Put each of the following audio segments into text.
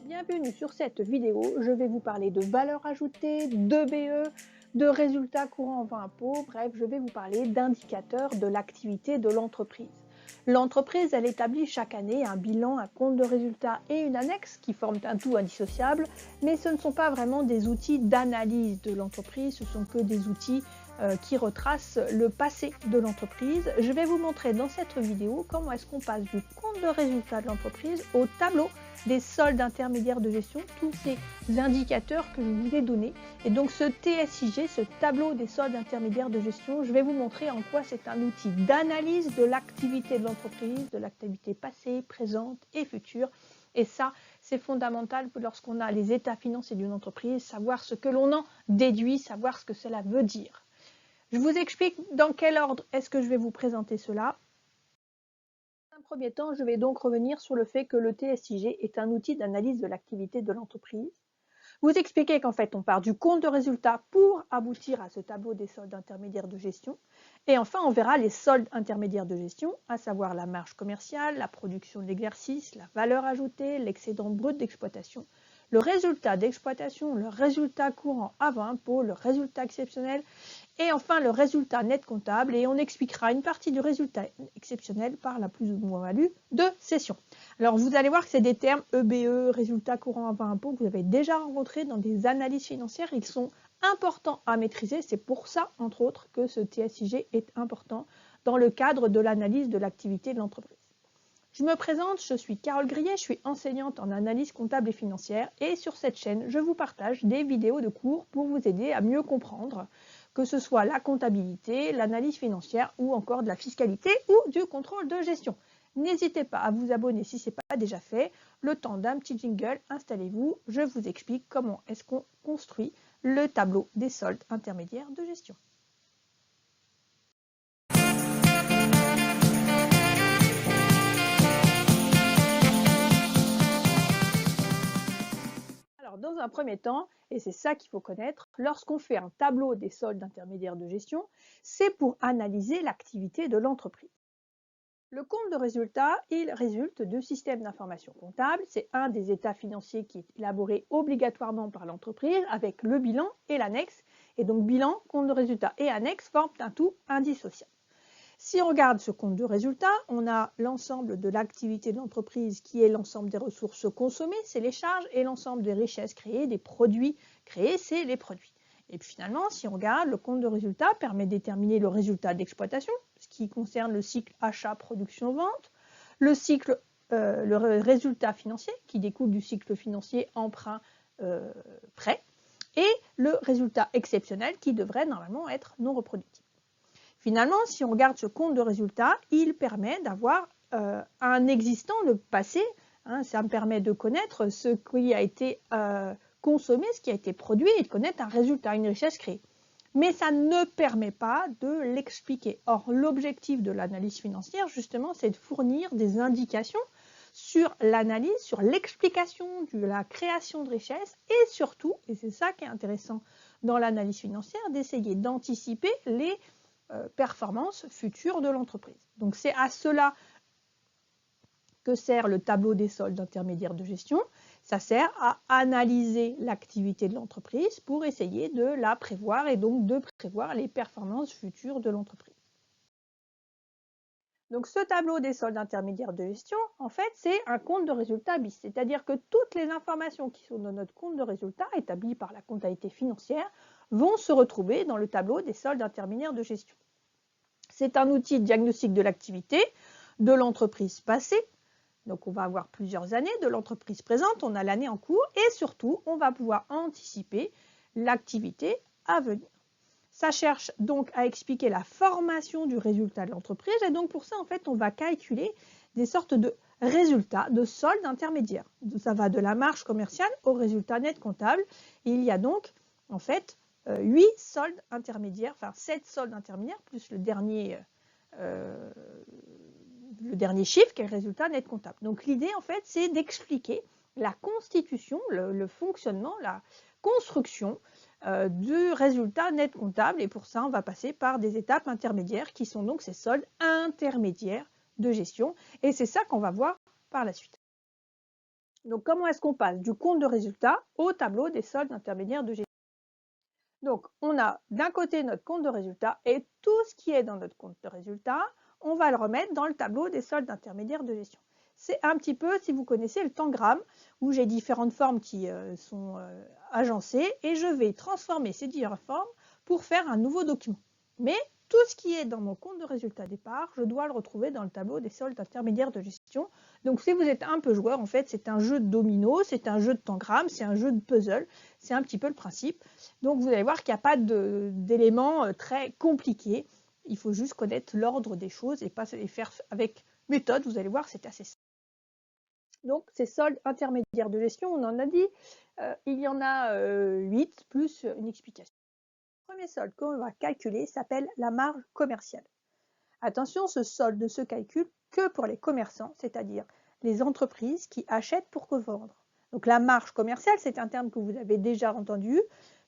Bienvenue sur cette vidéo, je vais vous parler de valeur ajoutée, de BE, de résultats courants avant impôt, bref, je vais vous parler d'indicateurs de l'activité de l'entreprise. L'entreprise, elle établit chaque année un bilan, un compte de résultats et une annexe qui forment un tout indissociable, mais ce ne sont pas vraiment des outils d'analyse de l'entreprise, ce sont que des outils qui retracent le passé de l'entreprise. Je vais vous montrer dans cette vidéo comment est-ce qu'on passe du compte de résultats de l'entreprise au tableau des soldes intermédiaires de gestion, tous ces indicateurs que je vous ai donnés. Et donc ce TSIG, ce tableau des soldes intermédiaires de gestion, je vais vous montrer en quoi c'est un outil d'analyse de l'activité de l'entreprise, de l'activité passée, présente et future. Et ça, c'est fondamental lorsqu'on a les états financiers d'une entreprise, savoir ce que l'on en déduit, savoir ce que cela veut dire. Je vous explique dans quel ordre est-ce que je vais vous présenter cela. Dans un premier temps, je vais donc revenir sur le fait que le TSIG est un outil d'analyse de l'activité de l'entreprise. Vous expliquer qu'en fait, on part du compte de résultat pour aboutir à ce tableau des soldes intermédiaires de gestion. Et enfin, on verra les soldes intermédiaires de gestion, à savoir la marge commerciale, la production de l'exercice, la valeur ajoutée, l'excédent brut d'exploitation, le résultat d'exploitation, le résultat courant avant impôt, le résultat exceptionnel et enfin le résultat net comptable. Et on expliquera une partie du résultat exceptionnel par la plus ou moins value de cession. Alors vous allez voir que c'est des termes EBE, résultat courant avant impôt, que vous avez déjà rencontrés dans des analyses financières. Ils sont importants à maîtriser. C'est pour ça, entre autres, que ce TSIG est important dans le cadre de l'analyse de l'activité de l'entreprise. Je me présente, je suis Carole Grillet, je suis enseignante en analyse comptable et financière et sur cette chaîne, je vous partage des vidéos de cours pour vous aider à mieux comprendre que ce soit la comptabilité, l'analyse financière ou encore de la fiscalité ou du contrôle de gestion. N'hésitez pas à vous abonner si ce n'est pas déjà fait. Le temps d'un petit jingle, installez-vous, je vous explique comment est-ce qu'on construit le tableau des soldes intermédiaires de gestion. Alors, dans un premier temps, et c'est ça qu'il faut connaître, lorsqu'on fait un tableau des soldes intermédiaires de gestion, c'est pour analyser l'activité de l'entreprise. Le compte de résultat, il résulte de systèmes d'information comptable. C'est un des états financiers qui est élaboré obligatoirement par l'entreprise avec le bilan et l'annexe. Et donc bilan, compte de résultat et annexe forment un tout indissociable. Si on regarde ce compte de résultat, on a l'ensemble de l'activité de l'entreprise qui est l'ensemble des ressources consommées, c'est les charges, et l'ensemble des richesses créées, des produits créés, c'est les produits. Et puis finalement, si on regarde, le compte de résultat permet de déterminer le résultat d'exploitation, ce qui concerne le cycle achat, production, vente, le résultat financier qui découle du cycle financier emprunt, prêt, et le résultat exceptionnel qui devrait normalement être non reproductif. Finalement, si on regarde ce compte de résultat, il permet d'avoir un existant, le passé. Ça me permet de connaître ce qui a été consommé, ce qui a été produit et de connaître un résultat, une richesse créée. Mais ça ne permet pas de l'expliquer. Or, l'objectif de l'analyse financière, justement, c'est de fournir des indications sur l'analyse, sur l'explication de la création de richesse et surtout, et c'est ça qui est intéressant dans l'analyse financière, d'essayer d'anticiper les performances futures de l'entreprise. Donc c'est à cela que sert le tableau des soldes intermédiaires de gestion. Ça sert à analyser l'activité de l'entreprise pour essayer de la prévoir et donc de prévoir les performances futures de l'entreprise. Donc ce tableau des soldes intermédiaires de gestion, en fait, c'est un compte de résultat bis. C'est-à-dire que toutes les informations qui sont dans notre compte de résultat, établi par la comptabilité financière, vont se retrouver dans le tableau des soldes intermédiaires de gestion. C'est un outil de diagnostic de l'activité de l'entreprise passée. Donc on va avoir plusieurs années de l'entreprise présente, on a l'année en cours et surtout on va pouvoir anticiper l'activité à venir. Ça cherche donc à expliquer la formation du résultat de l'entreprise et donc pour ça en fait on va calculer des sortes de résultats, de soldes intermédiaires. Ça va de la marge commerciale au résultat net comptable. Et il y a donc en fait 8 soldes intermédiaires, enfin 7 soldes intermédiaires plus le dernier chiffre qui est le résultat net comptable. Donc l'idée en fait c'est d'expliquer la constitution, le fonctionnement, la construction du résultat net comptable et pour ça on va passer par des étapes intermédiaires qui sont donc ces soldes intermédiaires de gestion et c'est ça qu'on va voir par la suite. Donc, comment est-ce qu'on passe du compte de résultat au tableau des soldes intermédiaires de gestion? Donc, on a d'un côté notre compte de résultat et tout ce qui est dans notre compte de résultat, on va le remettre dans le tableau des soldes intermédiaires de gestion. C'est un petit peu, si vous connaissez le tangram, où j'ai différentes formes qui sont agencées et je vais transformer ces différentes formes pour faire un nouveau document. Mais tout ce qui est dans mon compte de résultat départ, je dois le retrouver dans le tableau des soldes intermédiaires de gestion. Donc si vous êtes un peu joueur, en fait, c'est un jeu de domino, c'est un jeu de tangram, c'est un jeu de puzzle, c'est un petit peu le principe. Donc vous allez voir qu'il n'y a pas d'éléments très compliqués. Il faut juste connaître l'ordre des choses et pas les faire avec méthode. Vous allez voir, c'est assez simple. Donc ces soldes intermédiaires de gestion, on en a dit, il y en a 8 plus une explication. Le premier solde qu'on va calculer s'appelle la marge commerciale. Attention, ce solde ne se calcule que pour les commerçants, c'est-à-dire les entreprises qui achètent pour revendre. Donc la marge commerciale, c'est un terme que vous avez déjà entendu,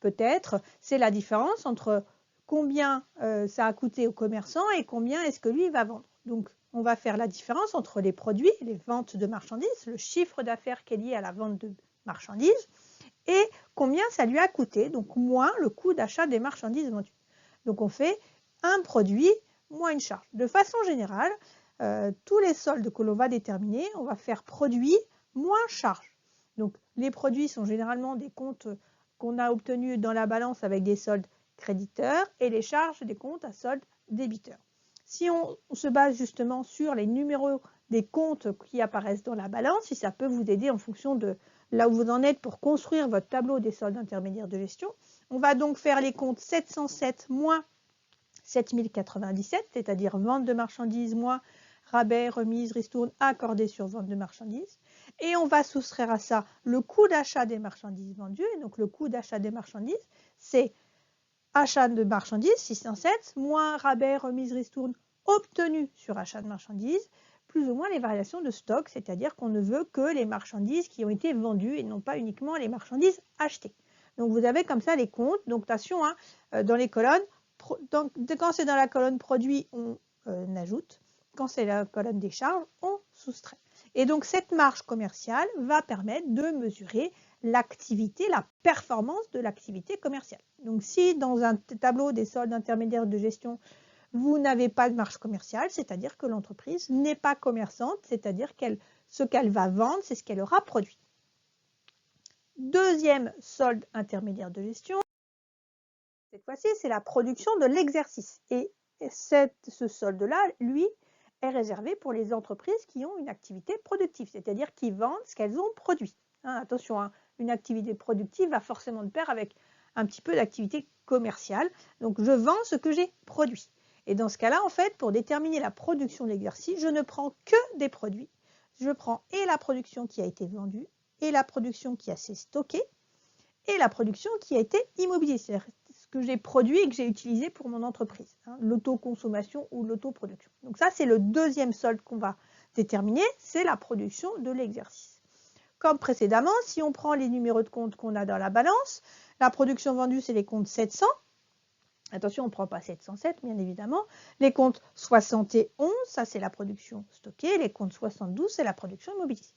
peut-être, c'est la différence entre combien ça a coûté au commerçant et combien est-ce que lui va vendre. Donc on va faire la différence entre les produits, les ventes de marchandises, le chiffre d'affaires qui est lié à la vente de marchandises, et combien ça lui a coûté, donc moins le coût d'achat des marchandises vendues. Donc on fait un produit moins une charge. De façon générale, tous les soldes que l'on va déterminer, on va faire produit moins charge. Donc les produits sont généralement des comptes qu'on a obtenus dans la balance avec des soldes créditeurs et les charges des comptes à solde débiteur. Si on se base justement sur les numéros des comptes qui apparaissent dans la balance, si ça peut vous aider en fonction de là où vous en êtes pour construire votre tableau des soldes intermédiaires de gestion, on va donc faire les comptes 707 moins 7097, c'est-à-dire vente de marchandises moins rabais, remise, ristourne accordée sur vente de marchandises. Et on va soustraire à ça le coût d'achat des marchandises vendues. Et donc le coût d'achat des marchandises, c'est achat de marchandises, 607, moins rabais, remise, ristourne obtenu sur achat de marchandises, plus ou moins les variations de stock, c'est-à-dire qu'on ne veut que les marchandises qui ont été vendues et non pas uniquement les marchandises achetées. Donc vous avez comme ça les comptes. Donc attention, hein, dans les colonnes, quand c'est dans la colonne produit, on ajoute. Quand c'est la colonne des charges, on soustrait. Et donc cette marge commerciale va permettre de mesurer l'activité, la performance de l'activité commerciale. Donc si dans un tableau des soldes intermédiaires de gestion, vous n'avez pas de marge commerciale, c'est-à-dire que l'entreprise n'est pas commerçante, c'est-à-dire ce qu'elle va vendre, c'est ce qu'elle aura produit. Deuxième solde intermédiaire de gestion, cette fois-ci, c'est la production de l'exercice. Et ce solde-là, lui, est réservé pour les entreprises qui ont une activité productive, c'est-à-dire qui vendent ce qu'elles ont produit. Hein, attention, hein, une activité productive va forcément de pair avec un petit peu d'activité commerciale. Donc, je vends ce que j'ai produit. Et dans ce cas-là, en fait, pour déterminer la production de l'exercice, je ne prends que des produits. Je prends et la production qui a été vendue, et la production qui a été stockée, et la production qui a été immobilisée, c'est-à-dire ce que j'ai produit et que j'ai utilisé pour mon entreprise, hein, l'autoconsommation ou l'autoproduction. Donc ça, c'est le deuxième solde qu'on va déterminer, c'est la production de l'exercice. Comme précédemment, si on prend les numéros de compte qu'on a dans la balance, la production vendue, c'est les comptes 700. Attention, on ne prend pas 707, bien évidemment. Les comptes 71, ça c'est la production stockée. Les comptes 72, c'est la production immobilisée.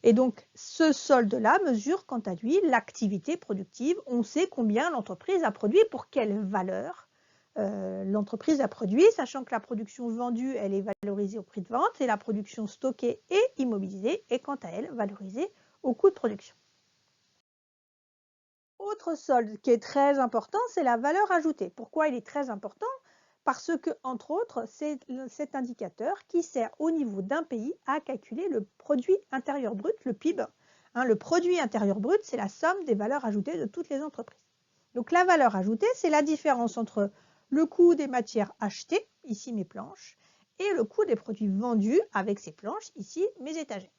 Et donc, ce solde-là mesure, quant à lui, l'activité productive. On sait combien l'entreprise a produit, pour quelle valeur l'entreprise a produit, sachant que la production vendue, elle est valorisée au prix de vente, et la production stockée et immobilisée est, quant à elle, valorisée au coût de production. Autre solde qui est très important, c'est la valeur ajoutée. Pourquoi il est très important? Parce que, entre autres, c'est cet indicateur qui sert au niveau d'un pays à calculer le produit intérieur brut, le PIB. Hein, le produit intérieur brut, c'est la somme des valeurs ajoutées de toutes les entreprises. Donc la valeur ajoutée, c'est la différence entre le coût des matières achetées, ici mes planches, et le coût des produits vendus avec ces planches, ici mes étagères.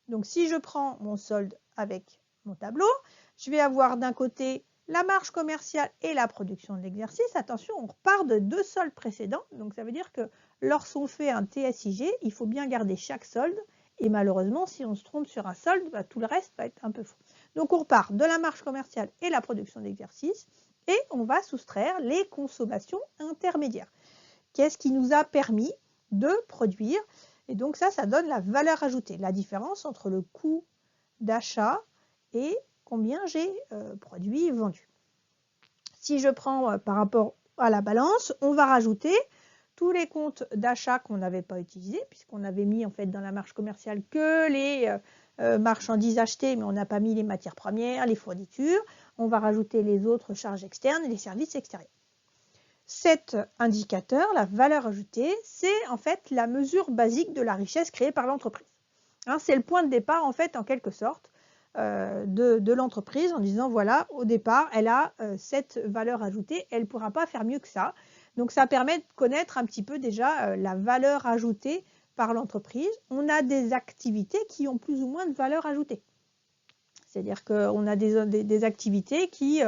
Donc si je prends mon solde avec mon tableau, je vais avoir d'un côté la marge commerciale et la production de l'exercice. Attention, on repart de deux soldes précédents. Donc ça veut dire que lorsqu'on fait un TSIG, il faut bien garder chaque solde. Et malheureusement, si on se trompe sur un solde, tout le reste va être un peu faux. Donc on repart de la marge commerciale et la production d'exercice. Et on va soustraire les consommations intermédiaires. Qu'est-ce qui nous a permis de produire? Et donc ça donne la valeur ajoutée, la différence entre le coût d'achat et combien j'ai produit vendu. Si je prends par rapport à la balance, on va rajouter tous les comptes d'achat qu'on n'avait pas utilisés, puisqu'on avait mis en fait dans la marge commerciale que les marchandises achetées, mais on n'a pas mis les matières premières, les fournitures. On va rajouter les autres charges externes et les services extérieurs. Cet indicateur, la valeur ajoutée, c'est en fait la mesure basique de la richesse créée par l'entreprise. Hein, c'est le point de départ en fait en quelque sorte de l'entreprise en disant voilà, au départ, elle a cette valeur ajoutée, elle ne pourra pas faire mieux que ça. Donc ça permet de connaître un petit peu déjà la valeur ajoutée par l'entreprise. On a des activités qui ont plus ou moins de valeur ajoutée. C'est-à-dire qu'on a des activités qui,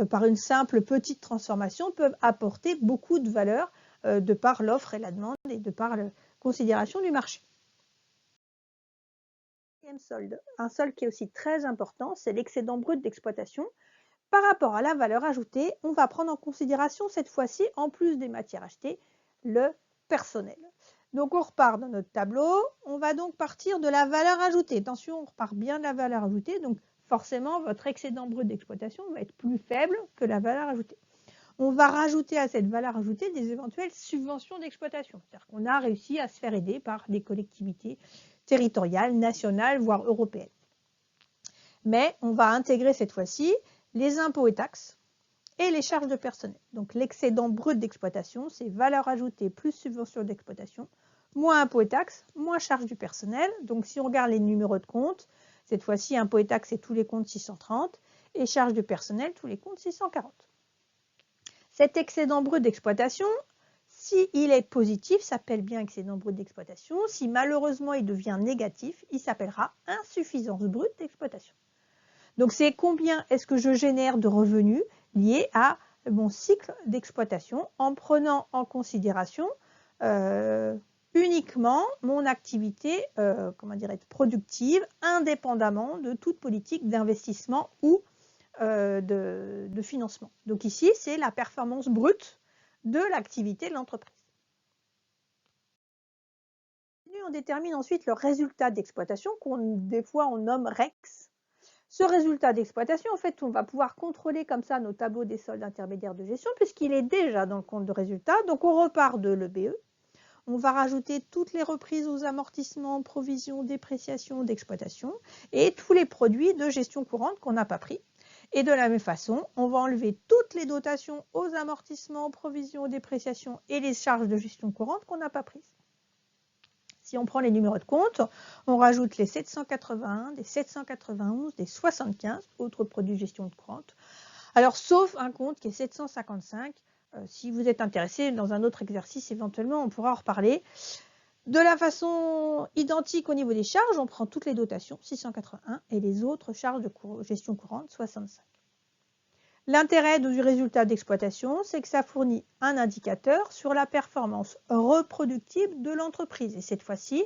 par une simple petite transformation, peuvent apporter beaucoup de valeur de par l'offre et la demande et de par la considération du marché. Solde. Un solde qui est aussi très important, c'est l'excédent brut d'exploitation. Par rapport à la valeur ajoutée, on va prendre en considération cette fois-ci, en plus des matières achetées, le personnel. Donc on repart dans notre tableau, on va donc partir de la valeur ajoutée. Attention, on repart bien de la valeur ajoutée, donc forcément votre excédent brut d'exploitation va être plus faible que la valeur ajoutée. On va rajouter à cette valeur ajoutée des éventuelles subventions d'exploitation. C'est-à-dire qu'on a réussi à se faire aider par des collectivités territoriales, nationales, voire européennes. Mais on va intégrer cette fois-ci les impôts et taxes et les charges de personnel. Donc l'excédent brut d'exploitation, c'est valeur ajoutée plus subvention d'exploitation, moins impôts et taxes, moins charges du personnel. Donc si on regarde les numéros de compte, cette fois-ci impôts et taxes, c'est tous les comptes 630 et charges de personnel, tous les comptes 640. Cet excédent brut d'exploitation, s'il est positif, s'appelle bien excédent brut d'exploitation. Si malheureusement il devient négatif, il s'appellera insuffisance brute d'exploitation. Donc c'est combien est-ce que je génère de revenus liés à mon cycle d'exploitation en prenant en considération uniquement mon activité productive indépendamment de toute politique d'investissement ou de financement. Donc ici, c'est la performance brute de l'activité de l'entreprise. On détermine ensuite le résultat d'exploitation, des fois on nomme REX. Ce résultat d'exploitation, en fait, on va pouvoir contrôler comme ça nos tableaux des soldes intermédiaires de gestion puisqu'il est déjà dans le compte de résultat. Donc on repart de l'EBE. On va rajouter toutes les reprises aux amortissements, provisions, dépréciations d'exploitation et tous les produits de gestion courante qu'on n'a pas pris. Et de la même façon, on va enlever toutes les dotations aux amortissements, provisions, dépréciations et les charges de gestion courante qu'on n'a pas prises. Si on prend les numéros de compte, on rajoute les 781, des 791, des 75 autres produits de gestion courante. Alors, sauf un compte qui est 755. Si vous êtes intéressé, dans un autre exercice, éventuellement, on pourra en reparler. De la façon identique au niveau des charges, on prend toutes les dotations, 681, et les autres charges de gestion courante, 65. L'intérêt du résultat d'exploitation, c'est que ça fournit un indicateur sur la performance reproductible de l'entreprise. Et cette fois-ci,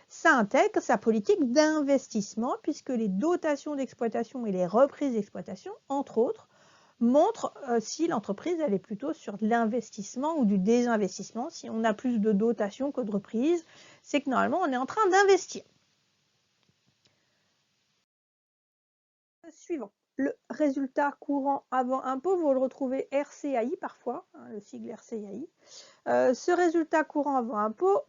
ça intègre sa politique d'investissement puisque les dotations d'exploitation et les reprises d'exploitation, entre autres, montrent si l'entreprise elle est plutôt sur de l'investissement ou du désinvestissement. Si on a plus de dotations que de reprises, c'est que normalement on est en train d'investir. Suivant. Le résultat courant avant impôt, vous le retrouvez RCAI parfois, hein, le sigle RCAI. Ce résultat courant avant impôt,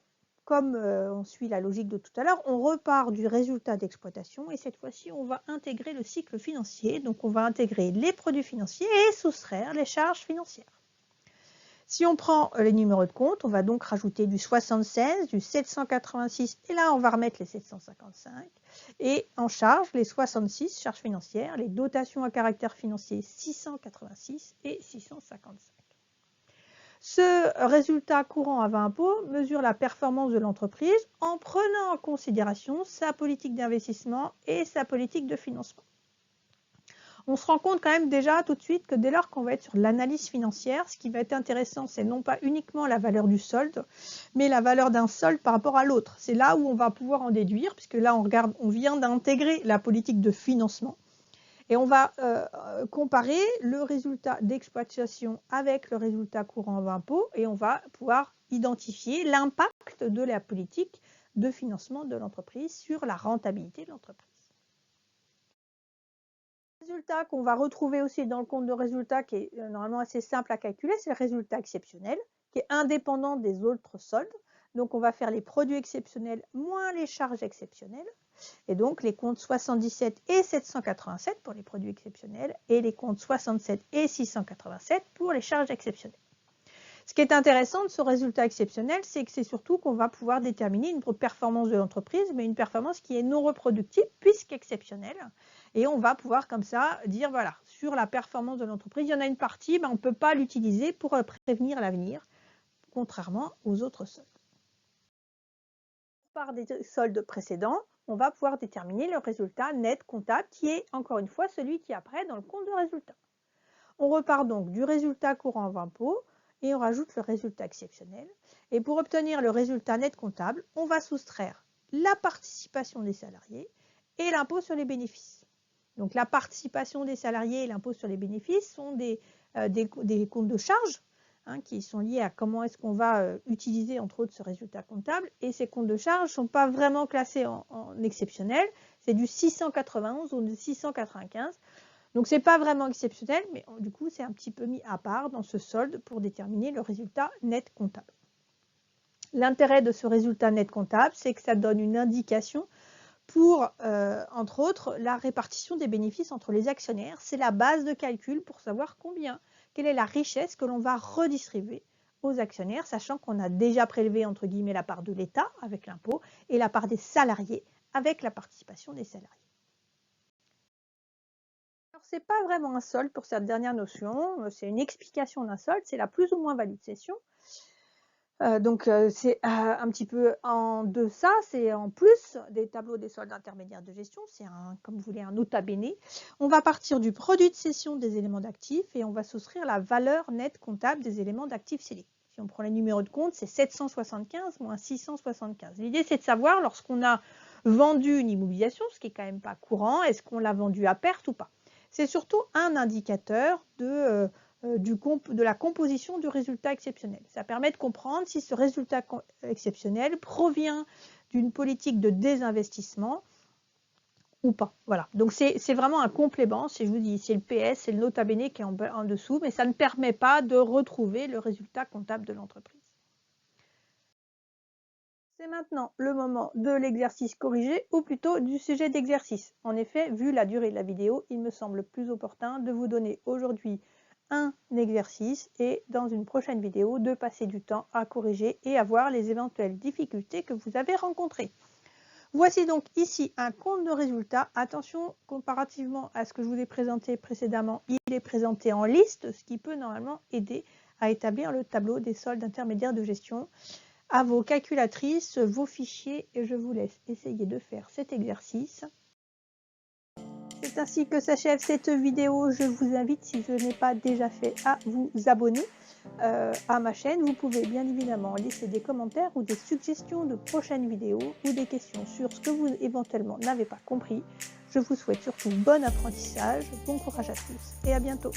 comme on suit la logique de tout à l'heure, on repart du résultat d'exploitation et cette fois-ci, on va intégrer le cycle financier. Donc, on va intégrer les produits financiers et soustraire les charges financières. Si on prend les numéros de compte, on va donc rajouter du 76, du 786 et là, on va remettre les 755. Et en charge, les 66 charges financières, les dotations à caractère financier 686 et 655. Ce résultat courant avant impôt mesure la performance de l'entreprise en prenant en considération sa politique d'investissement et sa politique de financement. On se rend compte quand même déjà tout de suite que dès lors qu'on va être sur l'analyse financière, ce qui va être intéressant, c'est non pas uniquement la valeur du solde, mais la valeur d'un solde par rapport à l'autre. C'est là où on va pouvoir en déduire, puisque là on vient d'intégrer la politique de financement. Et on va comparer le résultat d'exploitation avec le résultat courant avant impôt et on va pouvoir identifier l'impact de la politique de financement de l'entreprise sur la rentabilité de l'entreprise. Le résultat qu'on va retrouver aussi dans le compte de résultat qui est normalement assez simple à calculer, c'est le résultat exceptionnel qui est indépendant des autres soldes. Donc on va faire les produits exceptionnels moins les charges exceptionnelles. Et donc les comptes 77 et 787 pour les produits exceptionnels et les comptes 67 et 687 pour les charges exceptionnelles. Ce qui est intéressant de ce résultat exceptionnel, c'est que c'est surtout qu'on va pouvoir déterminer une performance de l'entreprise, mais une performance qui est non reproductible puisqu'exceptionnelle. Et on va pouvoir comme ça dire, voilà, sur la performance de l'entreprise, il y en a une partie, on ne peut pas l'utiliser pour prévenir l'avenir, contrairement aux autres soldes. Par des soldes précédents, on va pouvoir déterminer le résultat net comptable qui est encore une fois celui qui apparaît dans le compte de résultat. On repart donc du résultat courant avant impôt et on rajoute le résultat exceptionnel. Et pour obtenir le résultat net comptable, on va soustraire la participation des salariés et l'impôt sur les bénéfices. Donc la participation des salariés et l'impôt sur les bénéfices sont des comptes de charges qui sont liés à comment est-ce qu'on va utiliser entre autres ce résultat comptable. Et ces comptes de charges ne sont pas vraiment classés en exceptionnel, c'est du 691 ou du 695. Donc ce n'est pas vraiment exceptionnel, mais du coup c'est un petit peu mis à part dans ce solde pour déterminer le résultat net comptable. L'intérêt de ce résultat net comptable, c'est que ça donne une indication pour, entre autres, la répartition des bénéfices entre les actionnaires. C'est la base de calcul pour savoir quelle est la richesse que l'on va redistribuer aux actionnaires, sachant qu'on a déjà prélevé, entre guillemets, la part de l'État avec l'impôt et la part des salariés avec la participation des salariés. Alors, ce n'est pas vraiment un solde pour cette dernière notion, c'est une explication d'un solde, c'est la plus ou moins value de cession. Donc c'est un petit peu en deçà, c'est en plus des tableaux des soldes intermédiaires de gestion, c'est comme vous voulez un nota bene. On va partir du produit de cession des éléments d'actifs et on va soustraire la valeur nette comptable des éléments d'actifs cédés. Si on prend les numéros de compte, c'est 775 moins 675. L'idée c'est de savoir lorsqu'on a vendu une immobilisation, ce qui est quand même pas courant, est-ce qu'on l'a vendu à perte ou pas. C'est surtout un indicateur de la composition du résultat exceptionnel. Ça permet de comprendre si ce résultat exceptionnel provient d'une politique de désinvestissement ou pas. Voilà. Donc c'est vraiment un complément. Si je vous dis ici le PS, c'est le nota bene qui est en dessous, mais ça ne permet pas de retrouver le résultat comptable de l'entreprise. C'est maintenant le moment de l'exercice corrigé ou plutôt du sujet d'exercice. En effet, vu la durée de la vidéo, il me semble plus opportun de vous donner aujourd'hui un exercice et dans une prochaine vidéo de passer du temps à corriger et à voir les éventuelles difficultés que vous avez rencontrées. Voici donc ici un compte de résultat. Attention, comparativement à ce que je vous ai présenté précédemment, il est présenté en liste, ce qui peut normalement aider à établir le tableau des soldes intermédiaires de gestion. À vos calculatrices, vos fichiers et je vous laisse essayer de faire cet exercice. C'est ainsi que s'achève cette vidéo. Je vous invite, si ce n'est pas déjà fait, à vous abonner à ma chaîne. Vous pouvez bien évidemment laisser des commentaires ou des suggestions de prochaines vidéos ou des questions sur ce que vous éventuellement n'avez pas compris. Je vous souhaite surtout bon apprentissage, bon courage à tous et à bientôt.